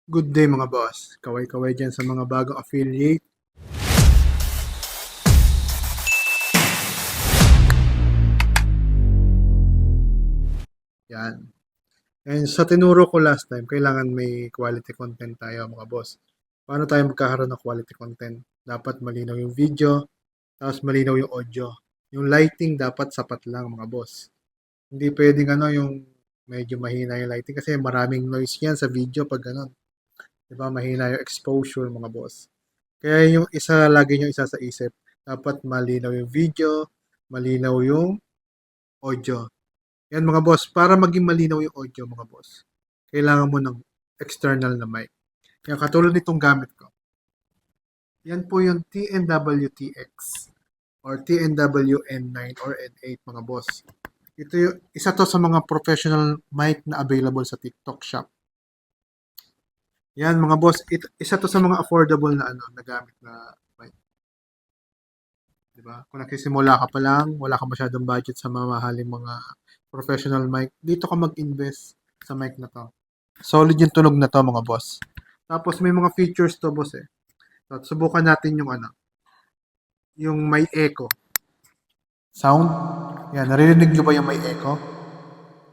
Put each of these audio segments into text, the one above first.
Good day mga boss. Kaway-kaway dyan sa mga bagong affiliate. Yan. And sa tinuro ko last time, kailangan may quality content tayo mga boss. Paano tayo magkakaroon ng quality content? Dapat malinaw yung video, tapos malinaw yung audio. Yung lighting dapat sapat lang mga boss. Hindi pwedeng yung medyo mahina yung lighting kasi maraming noise yan sa video pag ganun. Diba? Mahina yung exposure mga boss. Kaya yung isa lagi nyo isa sa isip, dapat malinaw yung video, malinaw yung audio. Yan mga boss, para maging malinaw yung audio mga boss, kailangan mo ng external na mic. Yan katulad nitong gamit ko. Yan po yung TNW-TX or TNW-N9 or N8 mga boss. Ito yung isa to sa mga professional mic na available sa TikTok shop. Yan mga boss, isa to sa mga affordable na na gamit na mic. Diba? Kung nagsisimula ka pa lang, wala ka masyadong budget sa mamahaling mga professional mic, dito ka mag-invest sa mic na to. Solid yung tunog na to mga boss. Tapos may mga features to boss eh. So, subukan natin yung yung may echo. Sound. Yan, naririnig nyo ba yung may echo?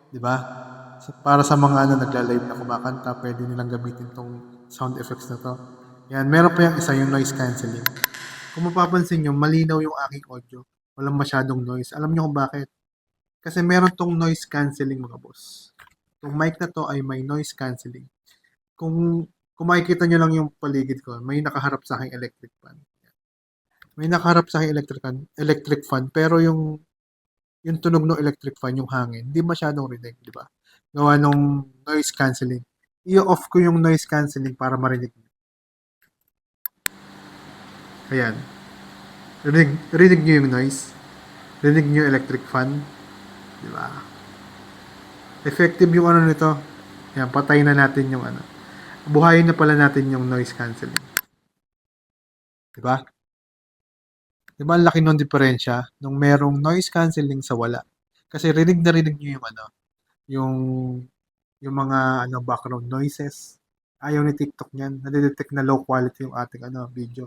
Diba? So, para sa mga nagla-live na kumakanta, pwede nilang gamitin tong sound effects na to. Yan, meron pa yung isa, yung noise cancelling. Kung mapapansin nyo, malinaw yung aking audio. Walang masyadong noise. Alam nyo kung bakit? Kasi meron tong noise cancelling mga boss. Itong mic na to ay may noise cancelling. Kung makikita nyo lang yung paligid ko, may nakaharap sa aking electric fan. May nakaharap sa aking electric fan, pero yung tunog ng electric fan, yung hangin, hindi masyadong rinig, di ba? Gawa nung noise cancelling. I-off ko yung noise cancelling para marinig nyo. Ayan. Rinig nyo yung noise. Rinig nyo yung electric fan. Di ba? Effective yung nito. Ayan, patayin na natin yung buhayin na pala natin yung noise cancelling. Di ba? Di ba ang laki ng diferensya nung merong noise cancelling sa wala? Kasi rinig na rinig nyo yung yung mga background noises. Ayaw ni TikTok niyan. Nadidetect na low quality yung ating video.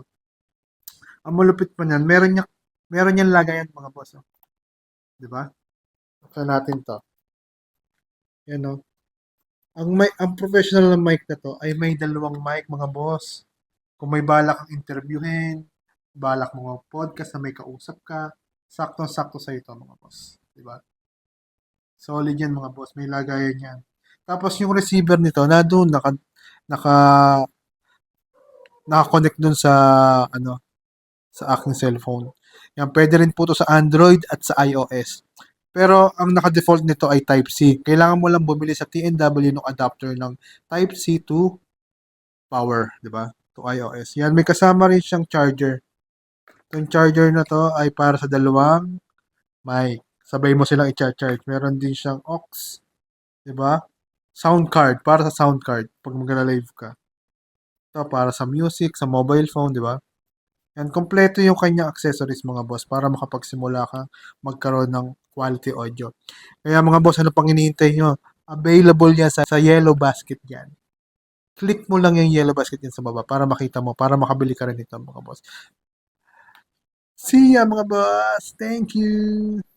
Ang malupit pa niyan, meron niyang lagayan mga boss. Oh. Di ba? Buksan natin to. Yan oh. Ang professional na mic na to ay may dalawang mic mga boss. Kung may balak kang interviewin, balak mo podcast na may kausap ka, saktong-sakto sa ito mga boss. Di ba? Solid yan mga boss. May lagayan yan. Tapos yung receiver nito, na doon, naka, naka-connect dun sa, sa aking cellphone. Yan, pwede rin po to sa Android at sa iOS. Pero ang naka-default nito ay Type-C. Kailangan mo lang bumili sa TNW ng adapter ng Type-C to power, di ba? To iOS. Yan, may kasama rin siyang charger. Itong charger na to ay para sa dalawang mic. Sabay mo silang i-charge. Meron din siyang aux, di ba? Sound card, para sa sound card pag magla-live ka. Ito para sa music, sa mobile phone, di ba? Yan, kompleto yung kanyang accessories mga boss para makapagsimula ka magkaroon ng quality audio. Kaya mga boss, ano pang hinihintay nyo? Available yan sa yellow basket yan. Click mo lang yung yellow basket yan sa baba para makita mo, para makabili ka rin nito mga boss. See ya mga boss! Thank you!